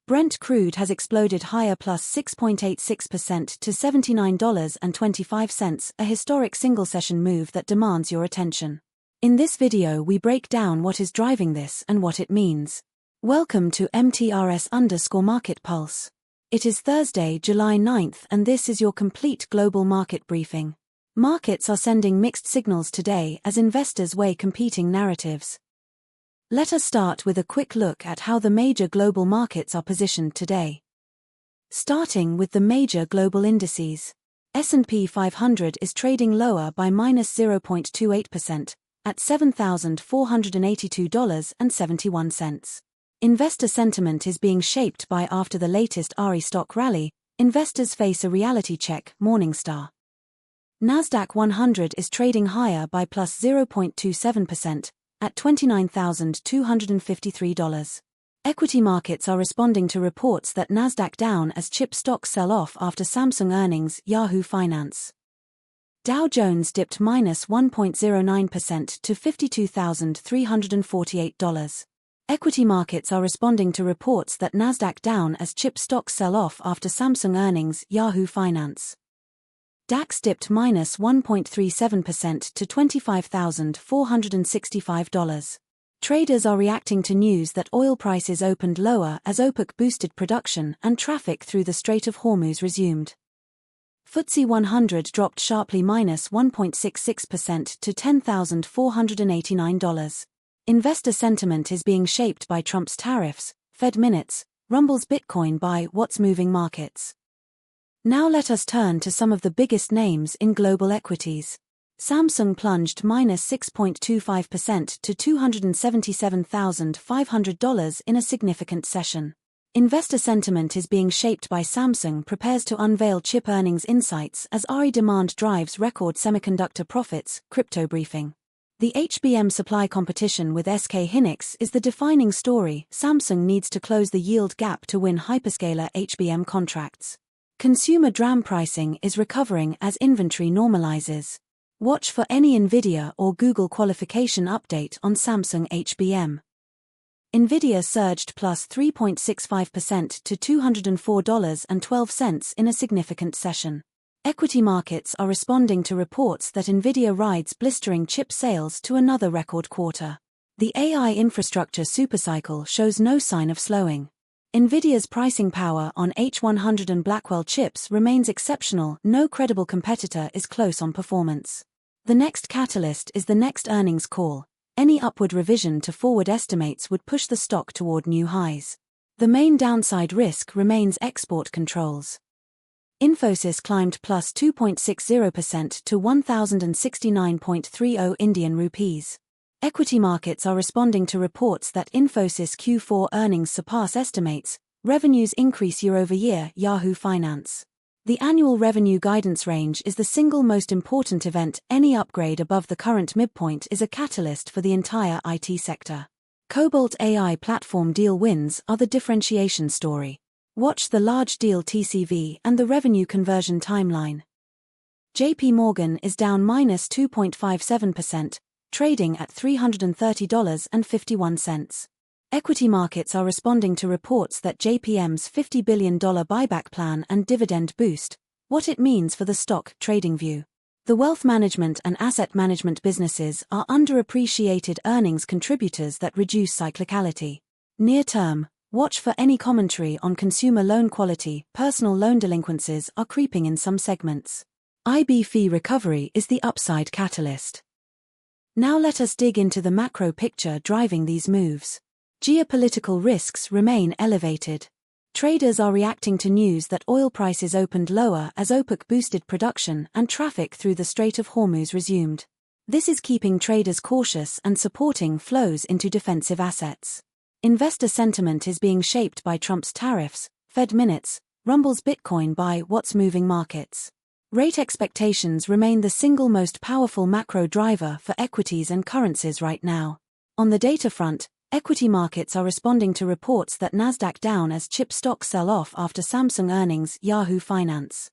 Brent crude has exploded higher plus 6.86% to $79.25, a historic single-session move that demands your attention. In this video we break down what is driving this and what it means. Welcome to MTRS_Market Pulse. It is Thursday, July 9th, and this is your complete global market briefing. Markets are sending mixed signals today as investors weigh competing narratives. Let us start with a quick look at how the major global markets are positioned today. Starting with the major global indices. S&P 500 is trading lower by minus 0.28%, at $7,482.71. Investor sentiment is being shaped by after the latest RE stock rally, investors face a reality check, Morningstar. NASDAQ 100 is trading higher by plus 0.27%, at $29,253. Equity markets are responding to reports that NASDAQ down as chip stocks sell off after Samsung earnings, Yahoo Finance. Dow Jones dipped minus 1.09% to $52,348. Equity markets are responding to reports that NASDAQ down as chip stocks sell off after Samsung earnings, Yahoo Finance. DAX dipped minus 1.37% to $25,465. Traders are reacting to news that oil prices opened lower as OPEC boosted production and traffic through the Strait of Hormuz resumed. FTSE 100 dropped sharply minus 1.66% to $10,489. Investor sentiment is being shaped by Trump's tariffs, Fed minutes, rumbles Bitcoin by what's moving markets. Now let us turn to some of the biggest names in global equities. Samsung plunged minus 6.25% to $277,500 in a significant session. Investor sentiment is being shaped by Samsung prepares to unveil chip earnings insights as RE demand drives record semiconductor profits, crypto briefing. The HBM supply competition with SK Hynix is the defining story. Samsung needs to close the yield gap to win hyperscaler HBM contracts. Consumer DRAM pricing is recovering as inventory normalizes. Watch for any NVIDIA or Google qualification update on Samsung HBM. NVIDIA surged plus 3.65% to $204.12 in a significant session. Equity markets are responding to reports that NVIDIA rides blistering chip sales to another record quarter. The AI infrastructure supercycle shows no sign of slowing. NVIDIA's pricing power on H100 and Blackwell chips remains exceptional. No credible competitor is close on performance. The next catalyst is the next earnings call. Any upward revision to forward estimates would push the stock toward new highs. The main downside risk remains export controls. Infosys climbed plus 2.60% to 1,069.30 Indian rupees. Equity markets are responding to reports that Infosys Q4 earnings surpass estimates, revenues increase year-over-year, Yahoo Finance. The annual revenue guidance range is the single most important event. Any upgrade above the current midpoint is a catalyst for the entire IT sector. Cobalt AI platform deal wins are the differentiation story. Watch the large deal TCV and the revenue conversion timeline. JP Morgan is down minus 2.57%. Trading at $330.51. Equity markets are responding to reports that JPM's $50 billion buyback plan and dividend boost, what it means for the stock, trading view. The wealth management and asset management businesses are underappreciated earnings contributors that reduce cyclicality. Near term, watch for any commentary on consumer loan quality. Personal loan delinquencies are creeping in some segments. IB fee recovery is the upside catalyst. Now let us dig into the macro picture driving these moves. Geopolitical risks remain elevated. Traders are reacting to news that oil prices opened lower as OPEC boosted production and traffic through the Strait of Hormuz resumed. This is keeping traders cautious and supporting flows into defensive assets. Investor sentiment is being shaped by Trump's tariffs, Fed minutes, rumbles Bitcoin by what's moving markets. Rate expectations remain the single most powerful macro driver for equities and currencies right now. On the data front, equity markets are responding to reports that NASDAQ down as chip stocks sell off after Samsung earnings, Yahoo Finance.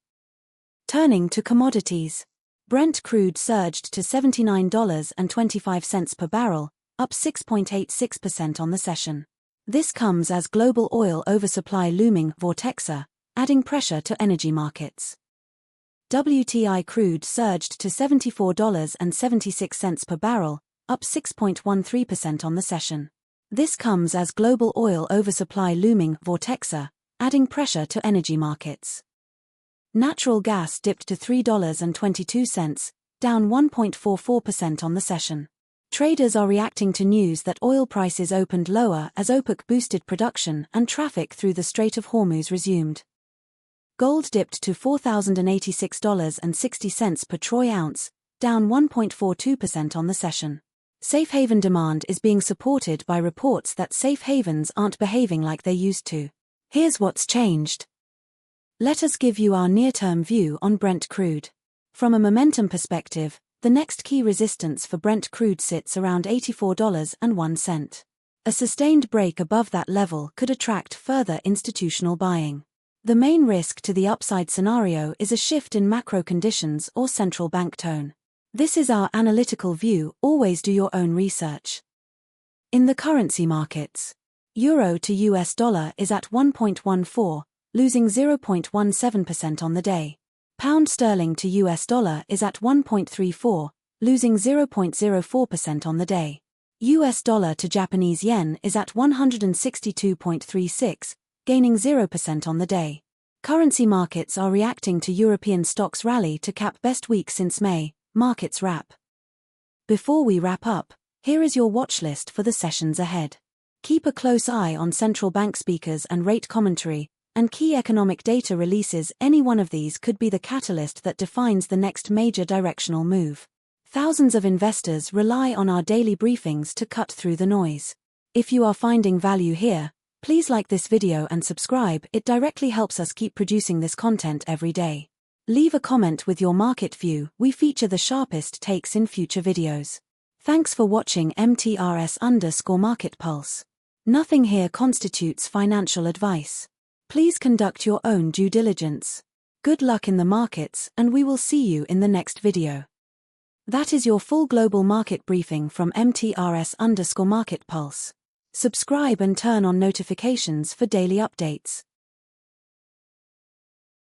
Turning to commodities. Brent crude surged to $79.25 per barrel, up 6.86% on the session. This comes as global oil oversupply looming vortexa, adding pressure to energy markets. WTI crude surged to $74.76 per barrel, up 6.13% on the session. This comes as global oil oversupply looming vortexa, adding pressure to energy markets. Natural gas dipped to $3.22, down 1.44% on the session. Traders are reacting to news that oil prices opened lower as OPEC boosted production and traffic through the Strait of Hormuz resumed. Gold dipped to $4,086.60 per troy ounce, down 1.42% on the session. Safe haven demand is being supported by reports that safe havens aren't behaving like they used to. Here's what's changed. Let us give you our near-term view on Brent crude. From a momentum perspective, the next key resistance for Brent crude sits around $84.01. A sustained break above that level could attract further institutional buying. The main risk to the upside scenario is a shift in macro conditions or central bank tone. This is our analytical view, always do your own research. In the currency markets, Euro to US dollar is at 1.14, losing 0.17% on the day. Pound sterling to US dollar is at 1.34, losing 0.04% on the day. US dollar to Japanese yen is at 162.36, gaining 0% on the day. Currency markets are reacting to European stocks rally to cap best week since May, markets wrap. Before we wrap up, here is your watch list for the sessions ahead. Keep a close eye on central bank speakers and rate commentary, and key economic data releases. Any one of these could be the catalyst that defines the next major directional move. Thousands of investors rely on our daily briefings to cut through the noise. If you are finding value here, please like this video and subscribe. It directly helps us keep producing this content every day. Leave a comment with your market view. We feature the sharpest takes in future videos. Thanks for watching MTRS_Market Pulse. Nothing here constitutes financial advice. Please conduct your own due diligence. Good luck in the markets, and we will see you in the next video. That is your full global market briefing from MTRS_Market Pulse. Subscribe and turn on notifications for daily updates.